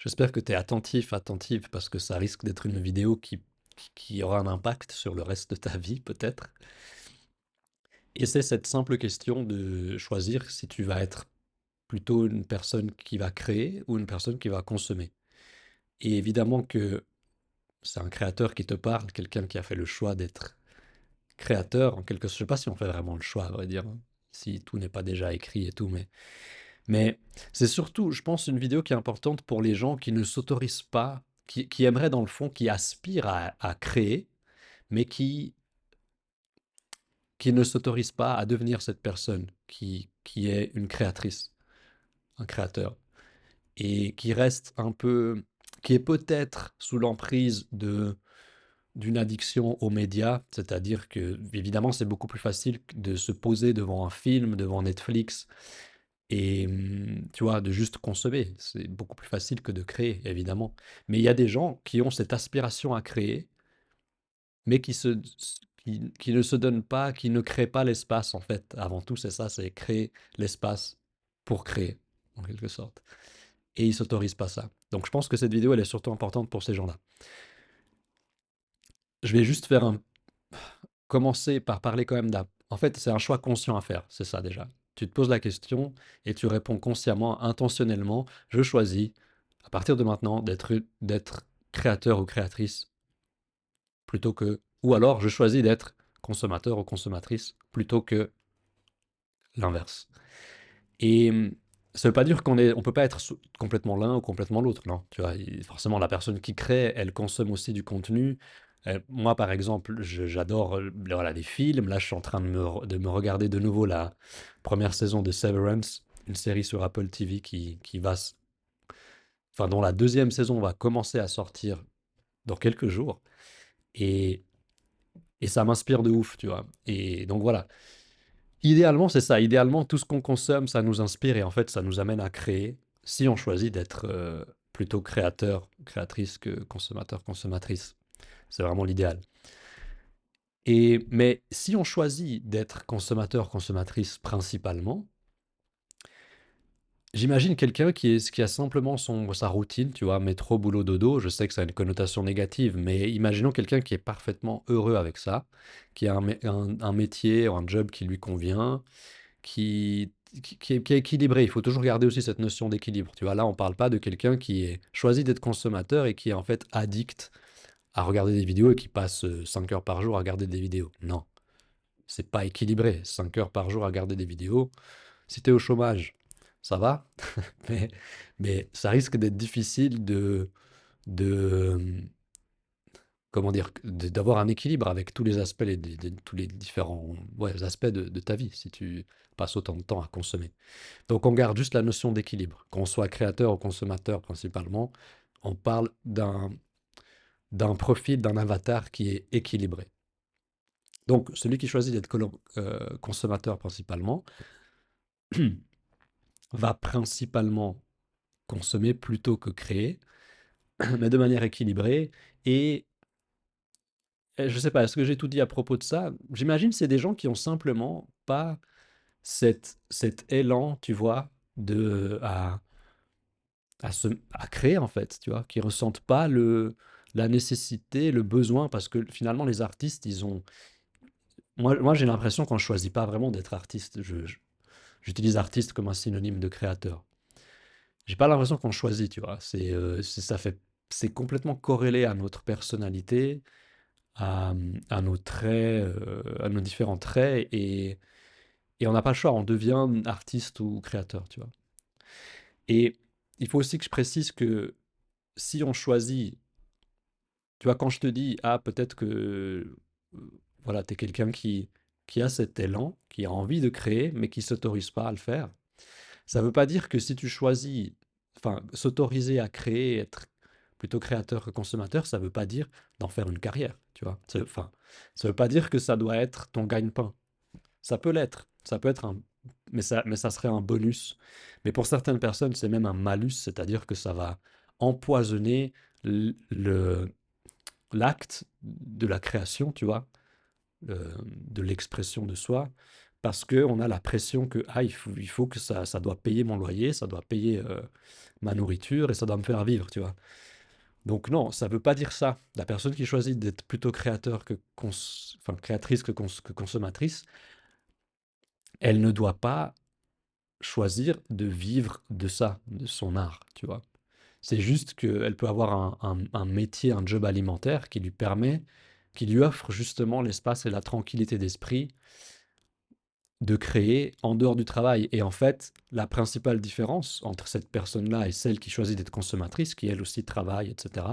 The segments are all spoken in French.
J'espère que tu es attentif, attentive, parce que ça risque d'être une vidéo qui aura un impact sur le reste de ta vie, peut-être. Et c'est cette simple question de choisir si tu vas être plutôt une personne qui va créer ou une personne qui va consommer. Et évidemment que c'est un créateur qui te parle, quelqu'un qui a fait le choix d'être créateur, en quelque sorte. Je sais pas si on fait vraiment le choix, à vrai dire, hein, si tout n'est pas déjà écrit et tout, mais c'est surtout, je pense, une vidéo qui est importante pour les gens qui ne s'autorisent pas, qui aimeraient dans le fond, qui aspirent à créer, mais qui ne s'autorisent pas à devenir cette personne qui est une créatrice, un créateur, et qui reste un peu, qui est peut-être sous l'emprise d'une addiction aux médias, c'est-à-dire que, évidemment, c'est beaucoup plus facile de se poser devant un film, devant Netflix, et tu vois, de juste consommer. C'est beaucoup plus facile que de créer, évidemment. Mais il y a des gens qui ont cette aspiration à créer, mais qui ne se donnent pas, qui ne créent pas l'espace, en fait. Avant tout, c'est ça, c'est créer l'espace pour créer, en quelque sorte. Et ils s'autorisent pas ça. Donc je pense que cette vidéo, elle est surtout importante pour ces gens-là. Je vais juste commencer par parler quand même d'un... En fait, c'est un choix conscient à faire, c'est ça déjà. Tu te poses la question et tu réponds consciemment, intentionnellement, je choisis, à partir de maintenant, d'être créateur ou créatrice plutôt que... Ou alors, je choisis d'être consommateur ou consommatrice plutôt que l'inverse. Et ça veut pas dire on peut pas être complètement l'un ou complètement l'autre, non. Tu vois, forcément, la personne qui crée, elle consomme aussi du contenu. Moi, par exemple, j'adore voilà, les films. Là, je suis en train de me regarder de nouveau la première saison de Severance, une série sur Apple TV enfin, dont la deuxième saison va commencer à sortir dans quelques jours. Et, et ça m'inspire de ouf, tu vois. Et donc voilà. Idéalement, c'est ça. Idéalement, tout ce qu'on consomme, ça nous inspire et en fait, ça nous amène à créer. Si on choisit d'être plutôt créateur, créatrice que consommateur, consommatrice, c'est vraiment l'idéal. Mais si on choisit d'être consommateur, consommatrice principalement, j'imagine quelqu'un qui a simplement sa routine, tu vois, métro, boulot, dodo. Je sais que ça a une connotation négative, mais imaginons quelqu'un qui est parfaitement heureux avec ça, qui a un métier ou un job qui lui convient, qui est équilibré. Il faut toujours garder aussi cette notion d'équilibre. Tu vois, là, on parle pas de quelqu'un qui est choisi d'être consommateur et qui est en fait addict à regarder des vidéos et qui passe 5 heures par jour à regarder des vidéos. Non, c'est pas équilibré. 5 heures par jour à regarder des vidéos. Si tu es au chômage, ça va, mais, mais ça risque d'être difficile de, comment dire, d'avoir un équilibre avec tous les aspects, tous les différents ouais, aspects de ta vie si tu passes autant de temps à consommer. Donc on garde juste la notion d'équilibre. Qu'on soit créateur ou consommateur principalement, on parle d'un profil, d'un avatar qui est équilibré. Donc celui qui choisit d'être consommateur principalement va principalement consommer plutôt que créer, mais de manière équilibrée. Et je sais pas, est-ce que j'ai tout dit à propos de ça? J'imagine que c'est des gens qui ont simplement pas cet élan, tu vois, de, à créer en fait, tu vois, qui ressentent pas la nécessité, le besoin, parce que finalement les artistes, ils ont... Moi j'ai l'impression qu'on ne choisit pas vraiment d'être artiste. J'utilise artiste comme un synonyme de créateur. J'ai pas l'impression qu'on choisit, tu vois. C'est complètement corrélé à notre personnalité, à nos traits, à nos différents traits, et on n'a pas le choix, on devient artiste ou créateur, tu vois. Et il faut aussi que je précise que si on choisit, tu vois, quand je te dis, ah, peut-être que, voilà, tu es quelqu'un qui a cet élan, qui a envie de créer, mais qui s'autorise pas à le faire, ça veut pas dire que si tu choisis, enfin, s'autoriser à créer, être plutôt créateur que consommateur, ça veut pas dire d'en faire une carrière, tu vois. Enfin, ça veut pas dire que ça doit être ton gagne-pain. Ça peut l'être, ça peut être mais ça serait un bonus. Mais pour certaines personnes, c'est même un malus, c'est-à-dire que ça va empoisonner l'acte de la création, tu vois, de l'expression de soi, parce qu'on a la pression que ah, il faut que ça doit payer mon loyer, ça doit payer ma nourriture et ça doit me faire vivre, tu vois. Donc non, ça veut pas dire ça. La personne qui choisit d'être plutôt créateur enfin, créatrice que consommatrice, elle ne doit pas choisir de vivre de ça, de son art, tu vois. C'est juste qu'elle peut avoir un métier, un job alimentaire qui lui offre justement l'espace et la tranquillité d'esprit de créer en dehors du travail. Et en fait, la principale différence entre cette personne-là et celle qui choisit d'être consommatrice, qui elle aussi travaille, etc.,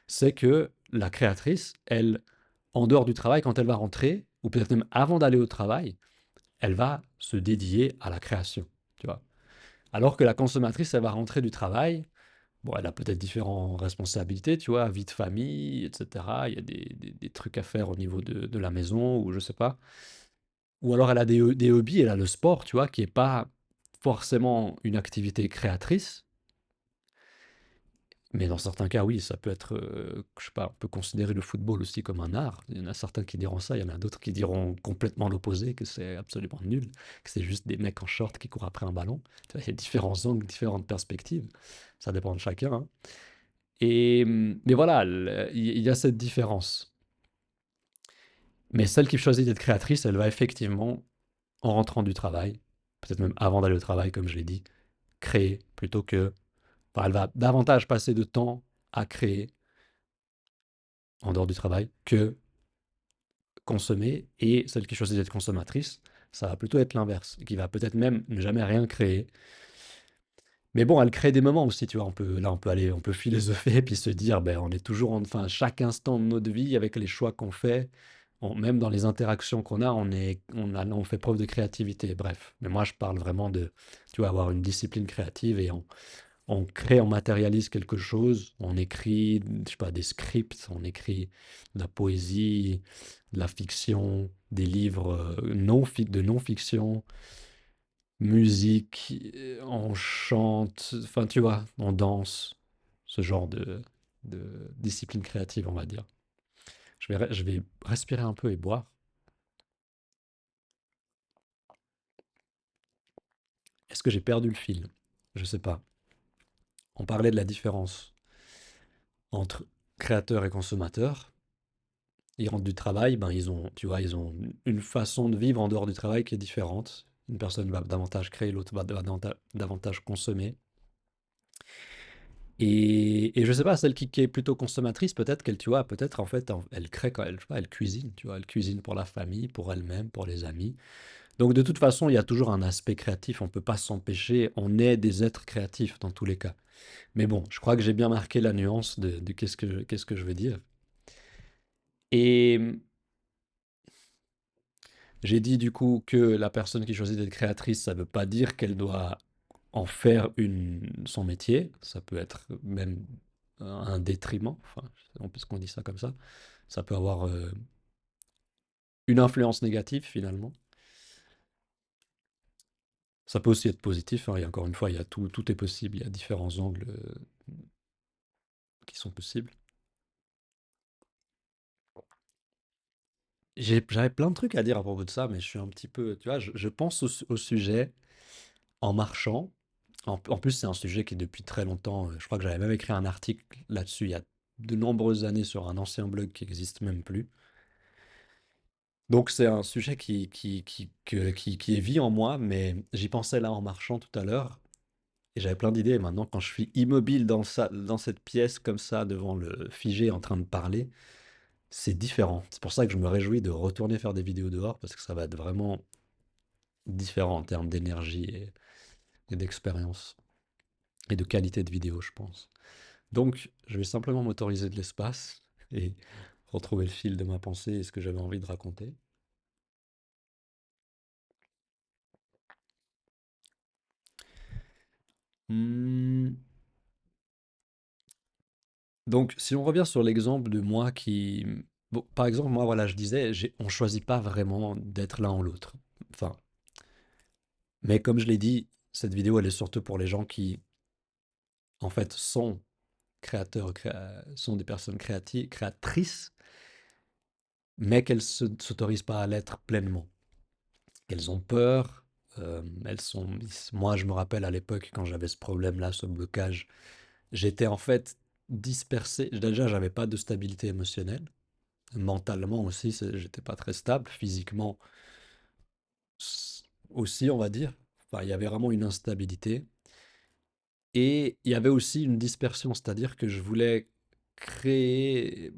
c'est que la créatrice, elle, en dehors du travail, quand elle va rentrer, ou peut-être même avant d'aller au travail, elle va se dédier à la création, tu vois. Alors que la consommatrice, elle va rentrer du travail, bon, elle a peut-être différentes responsabilités, tu vois, vie de famille, etc. Il y a des trucs à faire au niveau de la maison, ou je sais pas. Ou alors elle a des hobbies, elle a le sport, tu vois, qui est pas forcément une activité créatrice, mais dans certains cas, oui, ça peut être, je sais pas, on peut considérer le football aussi comme un art. Il y en a certains qui diront ça, il y en a d'autres qui diront complètement l'opposé, que c'est absolument nul, que c'est juste des mecs en short qui courent après un ballon. Tu vois, il y a différents angles, différentes perspectives, ça dépend de chacun, hein. Mais voilà, il y a cette différence. Mais celle qui choisit d'être créatrice, elle va effectivement, en rentrant du travail, peut-être même avant d'aller au travail, comme je l'ai dit, créer plutôt que... Enfin, elle va davantage passer de temps à créer en dehors du travail que consommer. Et celle qui choisit d'être consommatrice, ça va plutôt être l'inverse, qui va peut-être même ne jamais rien créer. Mais bon, elle crée des moments aussi, tu vois. On peut aller, on peut philosopher puis se dire, ben, on est toujours, enfin, chaque instant de notre vie, avec les choix qu'on fait, même dans les interactions qu'on a, on fait preuve de créativité. Bref. Mais moi, je parle vraiment de, tu vois, avoir une discipline créative et on crée, on matérialise quelque chose, on écrit, je sais pas, des scripts, on écrit de la poésie, de la fiction, des livres de non-fiction, musique, on chante, enfin tu vois, on danse, ce genre de discipline créative, on va dire. Je vais respirer un peu et boire. Est-ce que j'ai perdu le fil? Je sais pas. On parlait de la différence entre créateur et consommateur. Ils rentrent du travail, ben ils ont, tu vois, ils ont une façon de vivre en dehors du travail qui est différente. Une personne va davantage créer, l'autre va davantage consommer. Et je sais pas, celle qui est plutôt consommatrice, peut-être qu'elle, tu vois, peut-être en fait, elle crée quand elle, je sais pas, elle cuisine, tu vois, elle cuisine pour la famille, pour elle-même, pour les amis. Donc de toute façon, il y a toujours un aspect créatif, on peut pas s'empêcher, on est des êtres créatifs dans tous les cas. Mais bon, je crois que j'ai bien marqué la nuance de qu'est-ce que je veux dire. Et j'ai dit du coup que la personne qui choisit d'être créatrice, ça ne veut pas dire qu'elle doit en faire son métier. Ça peut être même un détriment, enfin, puisqu'on dit ça comme ça. Ça peut avoir une influence négative finalement. Ça peut aussi être positif, hein, et encore une fois, il y a tout est possible, il y a différents angles qui sont possibles. J'avais plein de trucs à dire à propos de ça, mais je suis un petit peu, tu vois, je pense au sujet en marchant. En plus, c'est un sujet qui, depuis très longtemps, je crois que j'avais même écrit un article là-dessus il y a de nombreuses années sur un ancien blog qui n'existe même plus. Donc, c'est un sujet qui est vie en moi, mais j'y pensais là en marchant tout à l'heure, et j'avais plein d'idées. Et maintenant, quand je suis immobile dans cette pièce, comme ça, devant le figé en train de parler, c'est différent. C'est pour ça que je me réjouis de retourner faire des vidéos dehors, parce que ça va être vraiment différent en termes d'énergie et d'expérience, et de qualité de vidéo, je pense. Donc, je vais simplement m'autoriser de l'espace et retrouver le fil de ma pensée et ce que j'avais envie de raconter. Hmm. Donc, si on revient sur l'exemple de moi qui... Bon, par exemple, moi, voilà, je disais, on choisit pas vraiment d'être l'un ou l'autre. Enfin, mais comme je l'ai dit, cette vidéo, elle est surtout pour les gens qui, en fait, sont créateurs, sont des personnes créatives, créatrices, mais qu'elles ne s'autorisent pas à l'être pleinement. qu'elles ont peur. Elles sont, moi, je me rappelle à l'époque quand j'avais ce problème-là, ce blocage, j'étais en fait dispersé. Déjà, j'avais pas de stabilité émotionnelle. Mentalement aussi, j'étais pas très stable. Physiquement aussi, on va dire. Enfin, il y avait vraiment une instabilité. Et il y avait aussi une dispersion, c'est-à-dire que je voulais créer,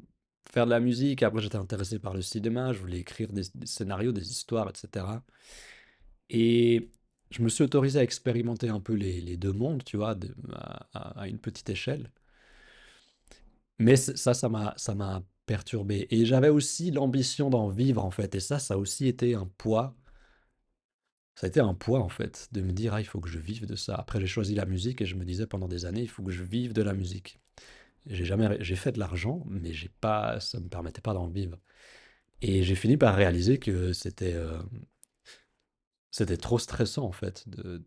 faire de la musique. Après, j'étais intéressé par le cinéma, je voulais écrire des scénarios, des histoires, etc. Et je me suis autorisé à expérimenter un peu les deux mondes, tu vois, à une petite échelle. Mais ça m'a perturbé. Et j'avais aussi l'ambition d'en vivre, en fait. Et ça a aussi été un poids. Ça a été un poids, en fait, de me dire, ah, il faut que je vive de ça. Après, j'ai choisi la musique et je me disais pendant des années, il faut que je vive de la musique. J'ai fait de l'argent, mais ça me permettait pas d'en vivre. Et j'ai fini par réaliser que c'était trop stressant, en fait, de,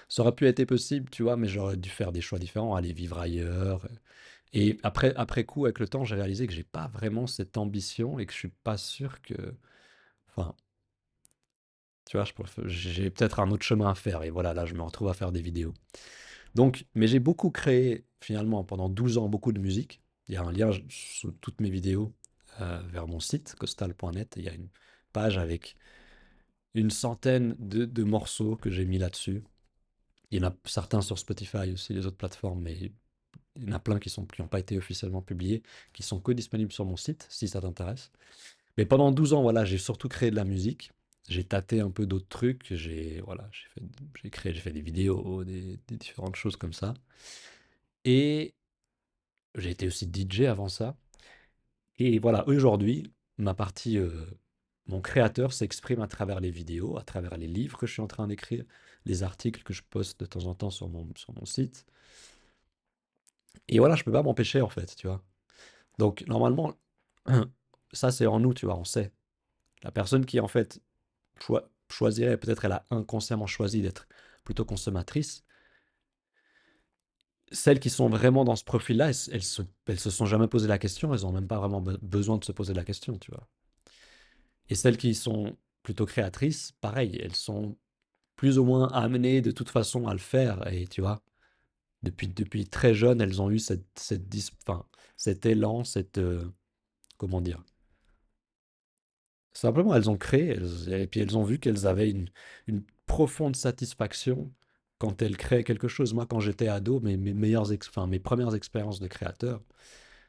ça aurait pu être possible, tu vois, mais j'aurais dû faire des choix différents, aller vivre ailleurs. Et après coup, avec le temps, j'ai réalisé que j'ai pas vraiment cette ambition et que je suis pas sûr que, enfin, tu vois, j'ai peut-être un autre chemin à faire. Et voilà, là, je me retrouve à faire des vidéos. Donc, mais j'ai beaucoup créé, finalement, pendant 12 ans, beaucoup de musique. Il y a un lien sous toutes mes vidéos vers mon site, costal.net. Il y a une page avec une centaine de morceaux que j'ai mis là-dessus. Il y en a certains sur Spotify aussi, les autres plateformes, mais il y en a plein qui n'ont pas été officiellement publiés, qui sont que disponibles sur mon site, si ça t'intéresse. Mais pendant 12 ans, voilà, j'ai surtout créé de la musique. J'ai tâté un peu d'autres trucs. Voilà, j'ai fait des vidéos, des différentes choses comme ça. Et j'ai été aussi DJ avant ça. Et voilà, aujourd'hui, ma partie, mon créateur s'exprime à travers les vidéos, à travers les livres que je suis en train d'écrire, les articles que je poste de temps en temps sur mon site. Et voilà, je peux pas m'empêcher en fait, tu vois. Donc normalement, ça c'est en nous, tu vois, on sait. La personne qui en fait choisirait, peut-être elle a inconsciemment choisi d'être plutôt consommatrice. Celles qui sont vraiment dans ce profil-là, elles se sont jamais posé la question, elles ont même pas vraiment besoin de se poser la question, tu vois. Et celles qui sont plutôt créatrices, pareil, elles sont plus ou moins amenées de toute façon à le faire. Et tu vois, depuis très jeune, elles ont eu enfin, cet élan, comment dire, simplement, elles ont créé, et puis elles ont vu qu'elles avaient une profonde satisfaction quand elles créaient quelque chose. Moi, quand j'étais ado, enfin, mes premières expériences de créateur,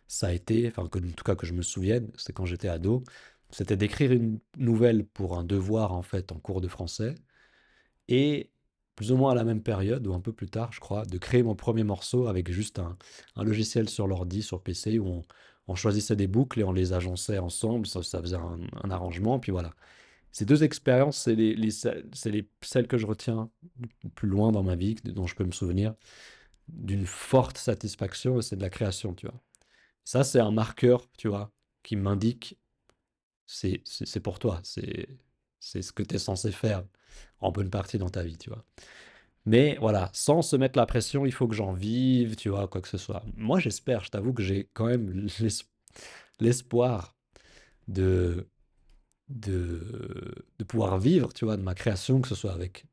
ça a été, enfin, en tout cas que je me souvienne, c'est quand j'étais ado, c'était d'écrire une nouvelle pour un devoir, en fait, en cours de français, et plus ou moins à la même période, ou un peu plus tard, je crois, de créer mon premier morceau avec juste un logiciel sur l'ordi, sur PC, où on choisissait des boucles et on les agençait ensemble, ça faisait un arrangement, puis voilà. Ces deux expériences, celles que je retiens le plus loin dans ma vie, dont je peux me souvenir, d'une forte satisfaction, et c'est de la création, tu vois. Ça, c'est un marqueur, tu vois, qui m'indique, c'est pour toi, c'est ce que tu es censé faire en bonne partie dans ta vie, tu vois. Mais voilà, sans se mettre la pression, il faut que j'en vive, tu vois, quoi que ce soit. Moi, j'espère, je t'avoue que j'ai quand même l'espoir de, de pouvoir vivre, tu vois, de ma création, que ce soit avec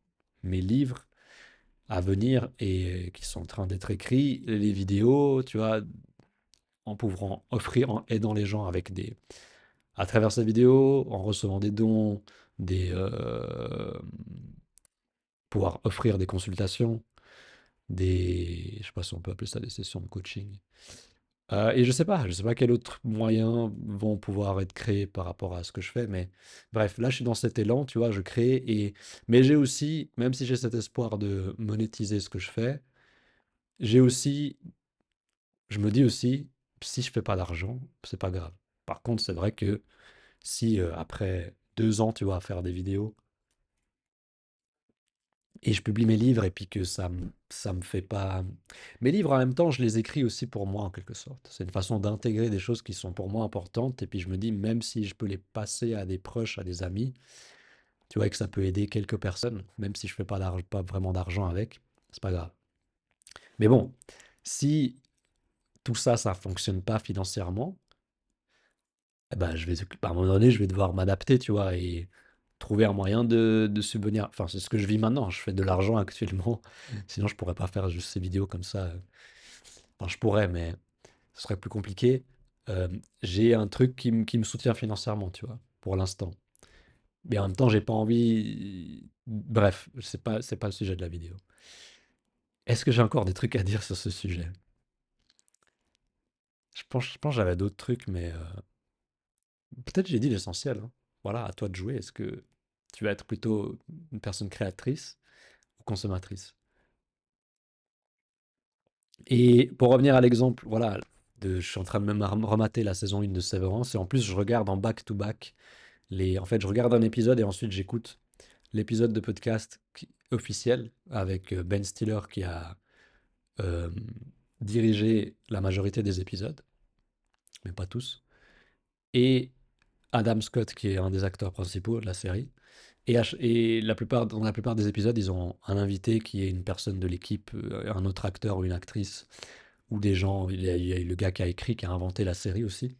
mes livres à venir et qui sont en train d'être écrits, les vidéos, tu vois, en pouvant offrir, en aidant les gens à travers ces vidéos, en recevant des dons, pouvoir offrir des consultations, je sais pas si on peut appeler ça des sessions de coaching. Et je sais pas quels autres moyens vont pouvoir être créés par rapport à ce que je fais, mais bref, là je suis dans cet élan, tu vois, je crée mais j'ai aussi, même si j'ai cet espoir de monétiser ce que je fais, j'ai aussi, je me dis aussi, si je fais pas d'argent, c'est pas grave. Par contre, c'est vrai que si après 2 ans, tu vois, à faire des vidéos et je publie mes livres et puis que ça me fait pas. Mes livres, en même temps, je les écris aussi pour moi, en quelque sorte. C'est une façon d'intégrer des choses qui sont pour moi importantes. Et puis je me dis, même si je peux les passer à des proches, à des amis, tu vois, et que ça peut aider quelques personnes, même si je fais pas vraiment d'argent avec, c'est pas grave. Mais bon, si tout ça, ça fonctionne pas financièrement, eh ben, à un moment donné, je vais devoir m'adapter, tu vois, et trouver un moyen de subvenir. Enfin, c'est ce que je vis maintenant. Je fais de l'argent actuellement. Sinon, je pourrais pas faire juste ces vidéos comme ça. Enfin, je pourrais, mais ce serait plus compliqué. J'ai un truc qui me soutient financièrement, tu vois, pour l'instant. Mais en même temps, j'ai pas envie. Bref, c'est pas le sujet de la vidéo. Est-ce que j'ai encore des trucs à dire sur ce sujet? Je pense que j'avais d'autres trucs, mais peut-être j'ai dit l'essentiel, hein. Voilà, à toi de jouer. Est-ce que tu vas être plutôt une personne créatrice ou consommatrice? Et pour revenir à l'exemple, voilà, je suis en train de même remater la saison 1 de Severance, et en plus, je regarde en back-to-back en fait, je regarde un épisode et ensuite j'écoute l'épisode de podcast officiel avec Ben Stiller qui a euh, dirigé la majorité des épisodes, mais pas tous, et Adam Scott qui est un des acteurs principaux de la série. Et dans la plupart des épisodes, ils ont un invité qui est une personne de l'équipe, un autre acteur ou une actrice, ou des gens. Il y a eu le gars qui a écrit, qui a inventé la série aussi.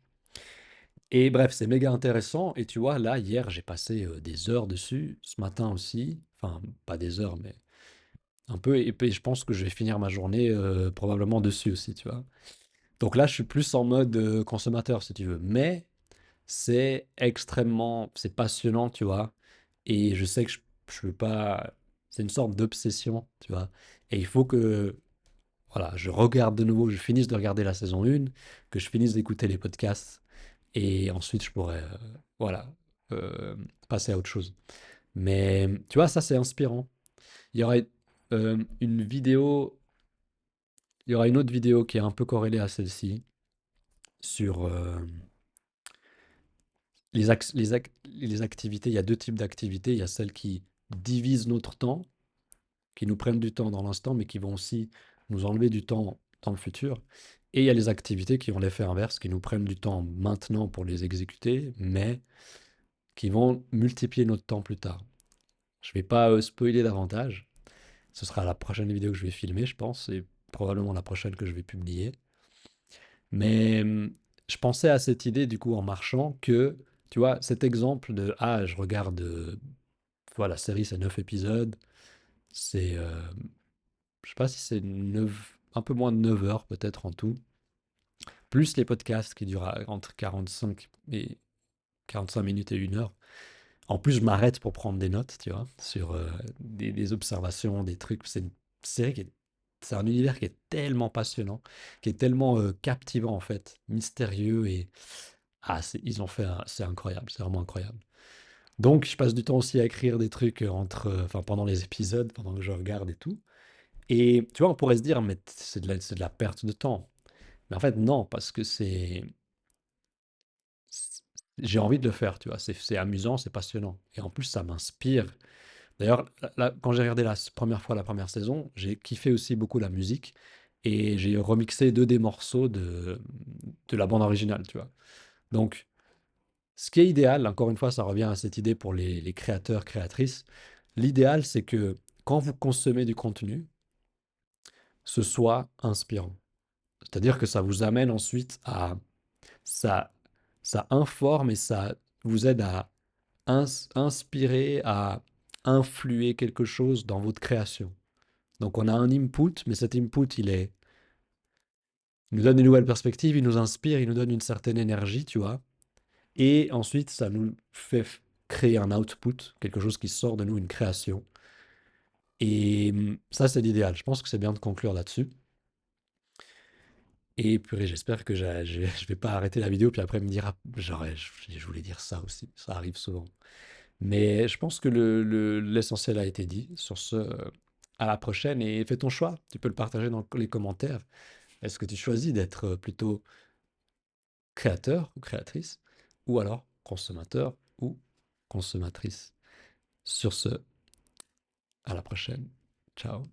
Et bref, c'est méga intéressant. Et tu vois, là, hier, j'ai passé des heures dessus, ce matin aussi. Enfin, pas des heures, mais un peu. Et puis, je pense que je vais finir ma journée probablement dessus aussi, tu vois. Donc là, je suis plus en mode consommateur, si tu veux. Mais c'est passionnant, tu vois. Et je sais que je veux pas, c'est une sorte d'obsession, tu vois. Et il faut que, voilà, je regarde de nouveau, je finisse de regarder la saison 1, que je finisse d'écouter les podcasts, et ensuite je pourrais, voilà, euh, passer à autre chose. Mais tu vois, ça c'est inspirant. Il y aurait une vidéo, il y aura une autre vidéo qui est un peu corrélée à celle-ci sur les activités. Il y a deux types d'activités. Il y a celles qui divisent notre temps, qui nous prennent du temps dans l'instant, mais qui vont aussi nous enlever du temps dans le futur. Et il y a les activités qui ont l'effet inverse, qui nous prennent du temps maintenant pour les exécuter, mais qui vont multiplier notre temps plus tard. Je ne vais pas spoiler davantage. Ce sera la prochaine vidéo que je vais filmer, je pense, et probablement la prochaine que je vais publier. Mais je pensais à cette idée, du coup, en marchant, que, tu vois, cet exemple de, ah, je regarde, voilà, la série, c'est 9 épisodes, c'est, je sais pas si c'est 9, un peu moins de 9 heures peut-être en tout, plus les podcasts qui durent entre 45 minutes et 1 heure. En plus, je m'arrête pour prendre des notes, tu vois, sur des observations, des trucs. C'est une série c'est un univers qui est tellement passionnant, qui est tellement captivant en fait, mystérieux et ils ont fait, c'est incroyable, c'est vraiment incroyable. Donc, je passe du temps aussi à écrire des trucs enfin, pendant les épisodes, pendant que je regarde et tout. Et tu vois, on pourrait se dire, mais c'est de la perte de temps. Mais en fait, non, parce que j'ai envie de le faire, tu vois. C'est amusant, c'est passionnant. Et en plus, ça m'inspire. D'ailleurs, quand j'ai regardé la première fois la première saison, j'ai kiffé aussi beaucoup la musique. Et j'ai remixé deux des morceaux de la bande originale, tu vois. Donc, ce qui est idéal, encore une fois, ça revient à cette idée pour les créateurs, créatrices. L'idéal, c'est que quand vous consommez du contenu, ce soit inspirant. C'est-à-dire que ça vous amène ensuite ça, ça informe et ça vous aide à inspirer, à influer quelque chose dans votre création. Donc on a un input, mais cet input, il nous donne une nouvelle perspective, il nous inspire, il nous donne une certaine énergie, tu vois. Et ensuite, ça nous fait créer un output, quelque chose qui sort de nous, une création. Et ça, c'est l'idéal. Je pense que c'est bien de conclure là-dessus. Et purée, j'espère que je vais pas arrêter la vidéo puis après me dire, ah, je voulais dire ça aussi. Ça arrive souvent. Mais je pense que l'essentiel a été dit. Sur ce, à la prochaine et fais ton choix. Tu peux le partager dans les commentaires. Est-ce que tu choisis d'être plutôt créateur ou créatrice ou alors consommateur ou consommatrice? Sur ce, à la prochaine. Ciao.